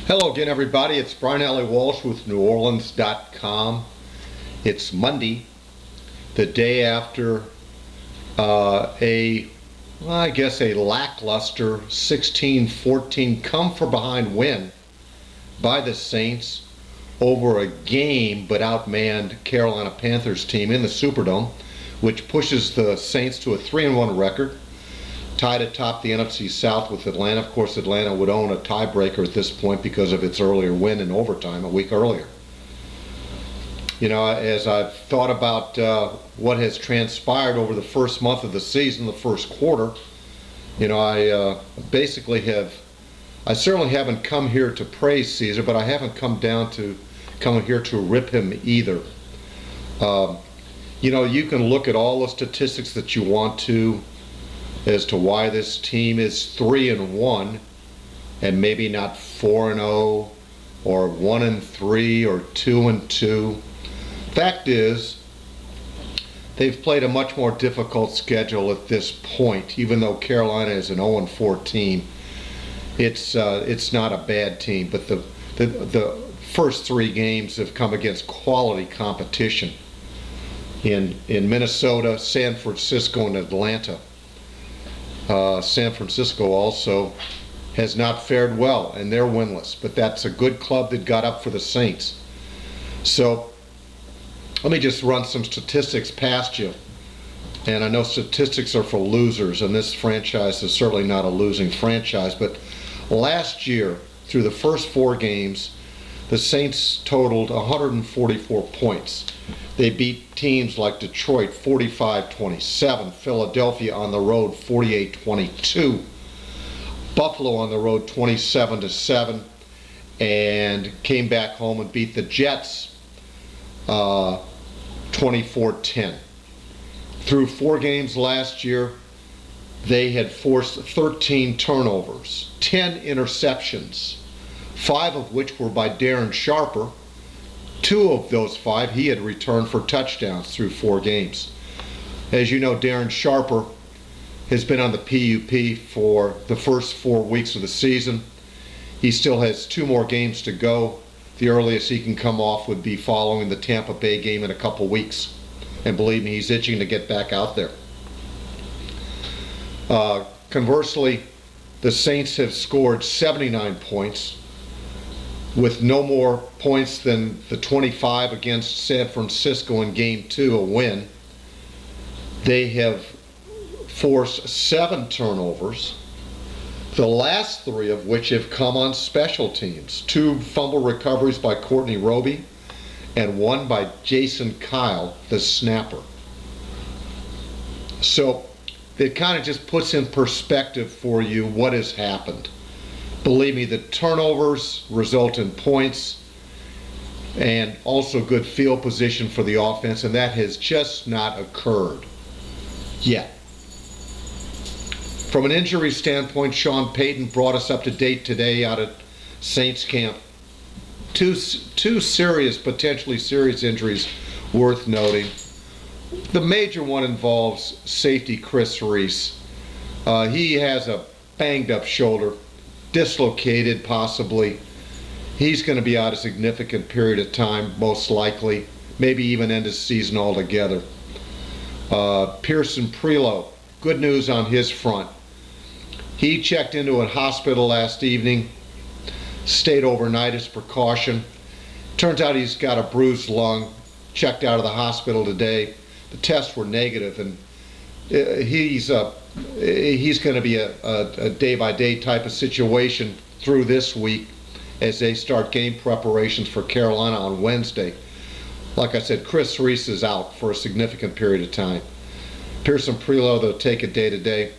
Hello again, everybody. It's Brian Allee-Walsh with NewOrleans.com. It's Monday, the day after a lackluster 16-14 come-from-behind win by the Saints over a game but outmanned Carolina Panthers team in the Superdome, which pushes the Saints to a 3-1 record. Tied atop the NFC South with Atlanta. Of course, Atlanta would own a tiebreaker at this point because of its earlier win in overtime a week earlier. You know, as I've thought about what has transpired over the first month of the season, the first quarter, you know, I certainly haven't come here to praise Caesar, but I haven't come here to rip him either. You know, you can look at all the statistics that you want to as to why this team is 3-1 and maybe not 4-0 or 1-3 or 2-2. Fact is, they've played a much more difficult schedule at this point. Even though Carolina is an 0-4 team, it's not a bad team. But the first three games have come against quality competition in Minnesota, San Francisco, and Atlanta. San Francisco also has not fared well, and they're winless, but that's a good club that got up for the Saints. So let me just run some statistics past you. And I know statistics are for losers, and this franchise is certainly not a losing franchise, but last year, through the first 4 games, the Saints totaled 144 points. They beat teams like Detroit 45-27, Philadelphia on the road 48-22, Buffalo on the road 27-7, and came back home and beat the Jets 24-10. Through 4 games last year, they had forced 13 turnovers, 10 interceptions, 5 of which were by Darren Sharper. 2 of those 5 he had returned for touchdowns through 4 games. As you know, Darren Sharper has been on the PUP for the first 4 weeks of the season. He still has 2 more games to go. The earliest he can come off would be following the Tampa Bay game in a couple weeks. And believe me, he's itching to get back out there. Conversely, the Saints have scored 79 points, with no more points than the 25 against San Francisco in Game 2, a win. They have forced 7 turnovers, the last 3 of which have come on special teams. 2 fumble recoveries by Courtney Roby and 1 by Jason Kyle, the snapper. So it kind of just puts in perspective for you what has happened. Believe me, the turnovers result in points and also good field position for the offense, and that has just not occurred yet. From an injury standpoint, Sean Payton brought us up to date today out at Saints camp. Two serious, potentially serious injuries worth noting. The major one involves safety Chris Reese. He has a banged up shoulder, dislocated possibly. He's going to be out a significant period of time, most likely, maybe even end his season altogether. Pearson Prelo, good news on his front. He checked into a hospital last evening, stayed overnight as precaution. Turns out he's got a bruised lung, checked out of the hospital today. The tests were negative, and he's going to be a day-by-day type of situation through this week as they start game preparations for Carolina on Wednesday. Like I said, Chris Reese is out for a significant period of time. Pearson Prelo, they'll take it day-to-day.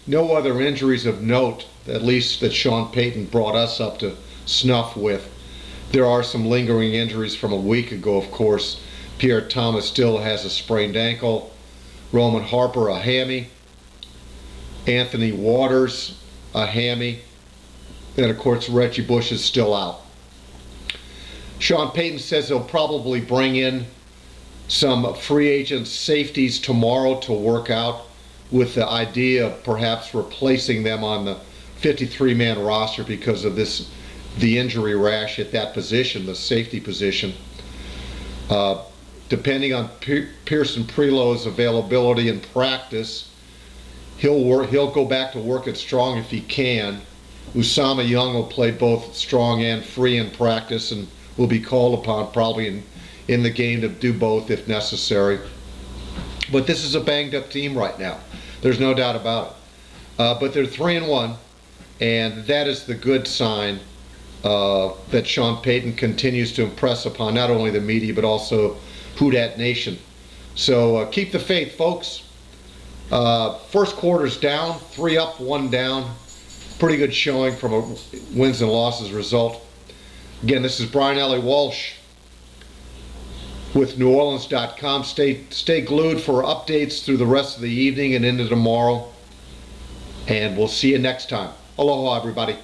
No other injuries of note, at least that Sean Payton brought us up to snuff with. There are some lingering injuries from a week ago, of course. Pierre Thomas still has a sprained ankle. Roman Harper, a hammy. Anthony Waters, a hammy. And of course, Reggie Bush is still out. Sean Payton says he'll probably bring in some free agent safeties tomorrow to work out, with the idea of perhaps replacing them on the 53-man roster because of this the injury rash at that position, the safety position. Depending on Pearson Prelow's availability in practice, he'll go back to work at strong if he can. Usama Young will play both strong and free in practice and will be called upon probably in the game to do both if necessary. But this is a banged up team right now. There's no doubt about it. But they're 3-1, and that is the good sign that Sean Payton continues to impress upon not only the media but also Who Dat Nation. So keep the faith, folks. First quarter's down, 3 up, 1 down. Pretty good showing from a wins and losses result. Again, this is Brian Allee-Walsh with NewOrleans.com. Stay glued for updates through the rest of the evening and into tomorrow. And we'll see you next time. Aloha, everybody.